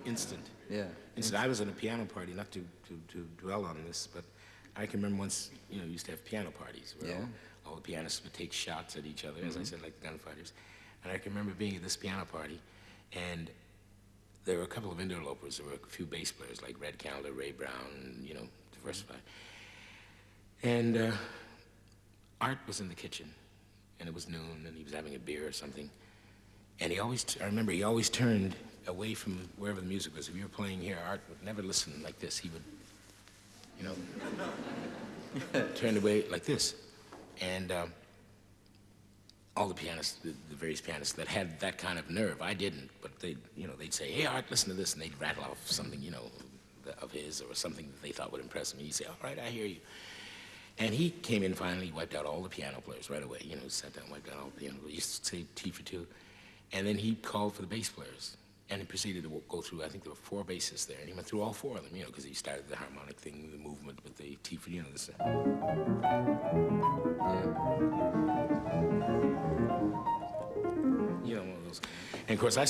instant. Yeah. Instant. I was in a piano party, not to dwell on this, but I can remember once, you used to have piano parties where all the pianists would take shots at each other, as I said, like gunfighters. And I can remember being at this piano party, and there were a couple of interlopers. There were a few bass players like Red Calendar, Ray Brown, diversified. And Art was in the kitchen, and it was noon, and he was having a beer or something. And I remember he always turned away from wherever the music was. If you were playing here, Art would never listen like this. He would, turn away like this. And all the pianists, the various pianists that had that kind of nerve, I didn't, but they'd say, hey, Art, listen to this, and they'd rattle off something, of his or something that they thought would impress him. And he'd say, all right, I hear you. And he came in finally, wiped out all the piano players right away, sat down, wiped out all the piano players. He used to say T for two. And then he called for the bass players. And he proceeded to go through, I think there were 4 bassists there, and he went through all 4 of them, because he started the harmonic thing, the movement with the T for, this. One of those. And of course, I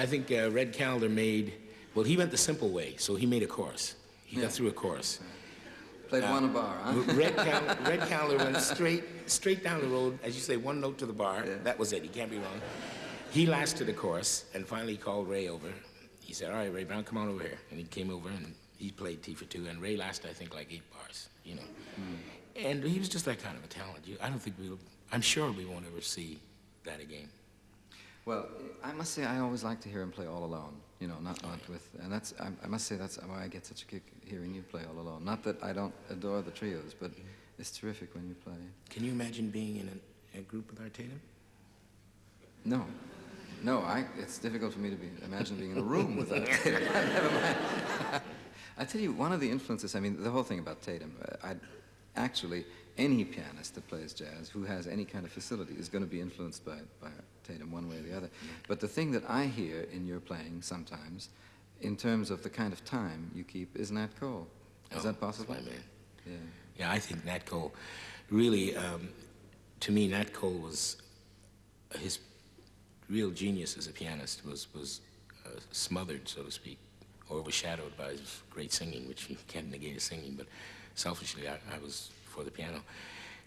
think Red Calendar he went the simple way, so he made a chorus. He got through a chorus. Played one a bar, huh? Red Calendar went straight down the road, as you say, 1 note to the bar. Yeah. That was it, he can't be wrong. He lasted the chorus, and finally he called Ray over. He said, all right, Ray Brown, come on over here. And he came over, and he played T for two, and Ray lasted, I think, like 8 bars, And he was just that kind of a talent. I'm sure we won't ever see that again. Well, I must say I always like to hear him play all alone, not with, and I must say that's why I get such a kick hearing you play all alone. Not that I don't adore the trios, but it's terrific when you play. Can you imagine being in a group with Art Tatum? No. It's difficult for me to imagine being in a room with Art Tatum. Never mind. I tell you, one of the influences, the whole thing about Tatum, actually, any pianist that plays jazz who has any kind of facility is going to be influenced by Tatum one way or the other. But the thing that I hear in your playing sometimes, in terms of the kind of time you keep, is Nat Cole. Is that possible? That's my man. Yeah, I think Nat Cole, really, to me, Nat Cole was, his real genius as a pianist was smothered, so to speak, or overshadowed by his great singing, which you can't negate his singing, but selfishly, I was for the piano.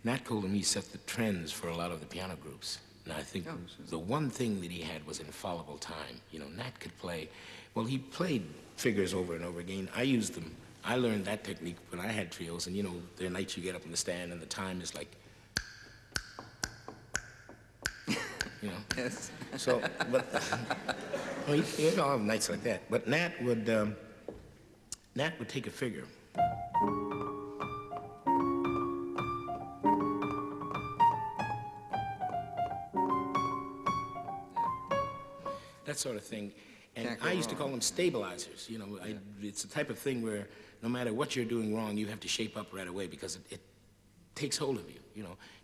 Nat Cole, to me, set the trends for a lot of the piano groups. And I think the one thing that he had was infallible time. Nat could play, he played figures over and over again. I used them. I learned that technique when I had trios, and there are nights you get up in the stand and the time is like, Yes. So, but, you don't have nights like that. But Nat would take a figure. That sort of thing. And I used to call them stabilizers. It's the type of thing where no matter what you're doing wrong, you have to shape up right away because it takes hold of you.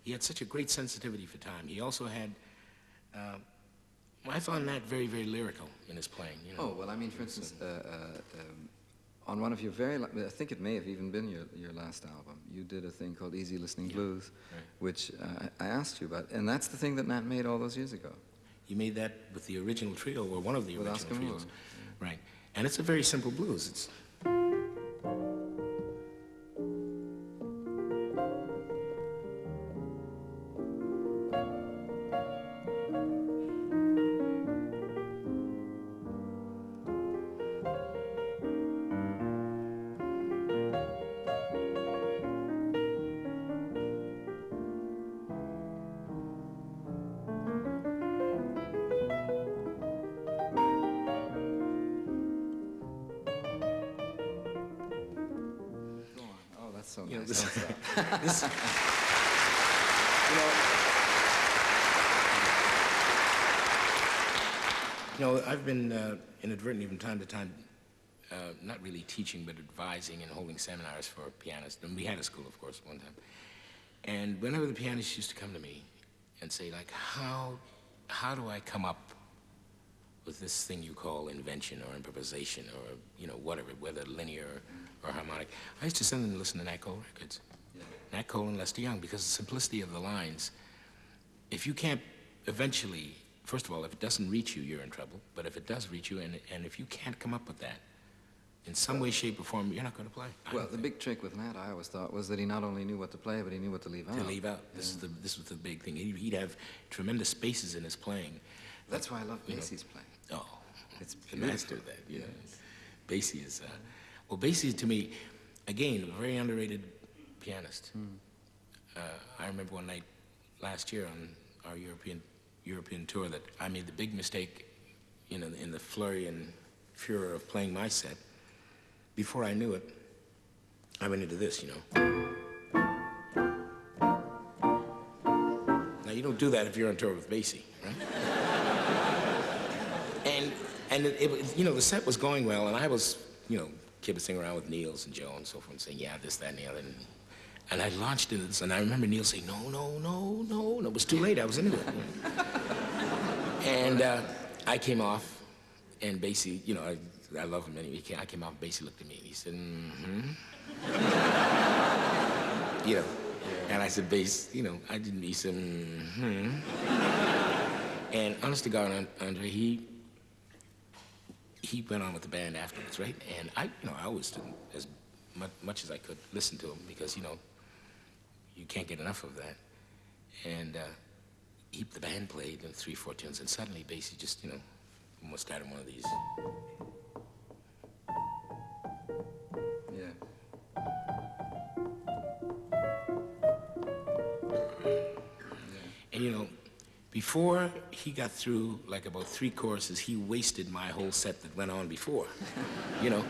He had such a great sensitivity for time. He also had, I found that very, very lyrical in his playing. Oh, well, for instance, on one of your I think it may have even been your last album, you did a thing called Easy Listening Blues, right, which I asked you about, and that's the thing that Nat made all those years ago. You made that with the original trio, or one of the with original Oscar trios. Yeah. Right. And it's a very simple blues. It's so nice. This, I've been inadvertently from time to time, not really teaching, but advising and holding seminars for pianists. And we had a school, of course, one time. And whenever the pianists used to come to me and say, like, how do I come up with this thing you call invention or improvisation or, whatever, whether linear or harmonic, I used to send them to listen to Nat Cole records. Yeah. Nat Cole and Lester Young, because the simplicity of the lines, if you can't eventually first of all, if it doesn't reach you, you're in trouble. But if it does reach you, and if you can't come up with that, in some way, shape, or form, you're not going to play. Well, the big trick with Nat, I always thought, was that he not only knew what to play, but he knew what to leave out. To leave out. This was the big thing. He'd have tremendous spaces in his playing. That's why I love Basie's playing. Oh, It's the master of that. You know, Basie is. Well, Basie to me, again, a very underrated pianist. I remember one night last year on our European tour that I made the big mistake, you know, in the flurry and furor of playing my set. Before I knew it, I went into this, you know. Now, you don't do that if you're on tour with Basie, right? and it, you know, the set was going well, and I was, you know, kibitzing around with Niels and Joe and so forth, and saying, yeah, this, that, and the other. And I launched into this, and I remember Neil saying, no, no, no, no, no. It was too late. I was into it. And I came off, and Basie, you know, I love him anyway. I came off, and Basie looked at me, and he said, you know, and I said, Bass, you know, I didn't, he said, And honest to God, Andre, he went on with the band afterwards, right? And I, you know, I always did as much as I could listen to him because, you know, you can't get enough of that. And the band played 3, 4 tunes, and suddenly Basie just, you know, almost started one of these. And you know, before he got through like about 3 choruses, he wasted my whole set that went on before. You know,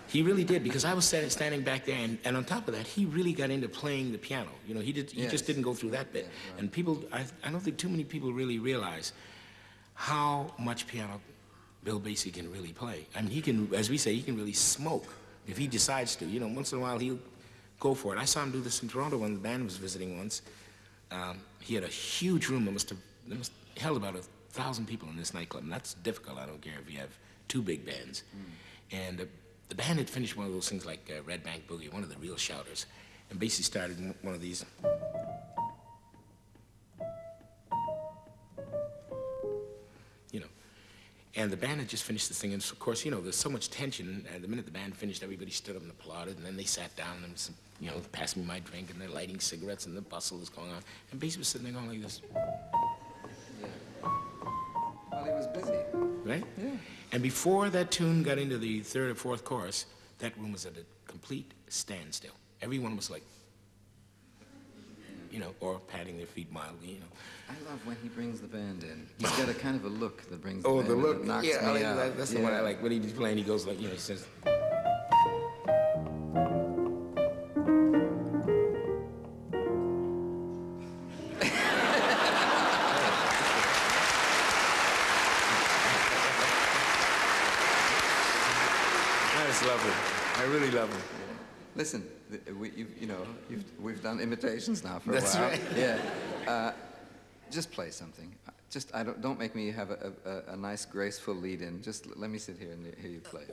he really did, because I was standing back there, and on top of that, he really got into playing the piano. You know, he just didn't go through that bit. Yeah, right. And people, I don't think too many people really realize how much piano Bill Basie can really play. I mean, he can, as we say, he can really smoke if he decides to. You know, once in a while he'll go for it. I saw him do this in Toronto when the band was visiting once. He had a huge room that must have held about 1,000 people in this nightclub, and that's difficult. I don't care if you have 2 big bands. And the band had finished one of those things like Red Bank Boogie, one of the real shouters, and Basie started one of these. You know, and the band had just finished this thing, and so, of course, you know, there's so much tension, and the minute the band finished, everybody stood up and applauded, and then they sat down and some, you know, passed me my drink, and they're lighting cigarettes, and the bustle was going on, and Basie was sitting there going like this. Well, he was busy. Right? Yeah. And before that tune got into the 3rd or 4th chorus, that room was at a complete standstill. Everyone was like, you know, or patting their feet mildly, you know. I love when he brings the band in. He's got a kind of a look that brings the Oh, band the in, look. that knocks Yeah, me out. that's the one I like. When he's playing, he goes like, you know, he says. I just love him. I really love him. Listen, we've done imitations now for a That's while. right. Yeah. Just play something. Don't make me have a nice, graceful lead-in. Just let me sit here and hear you play.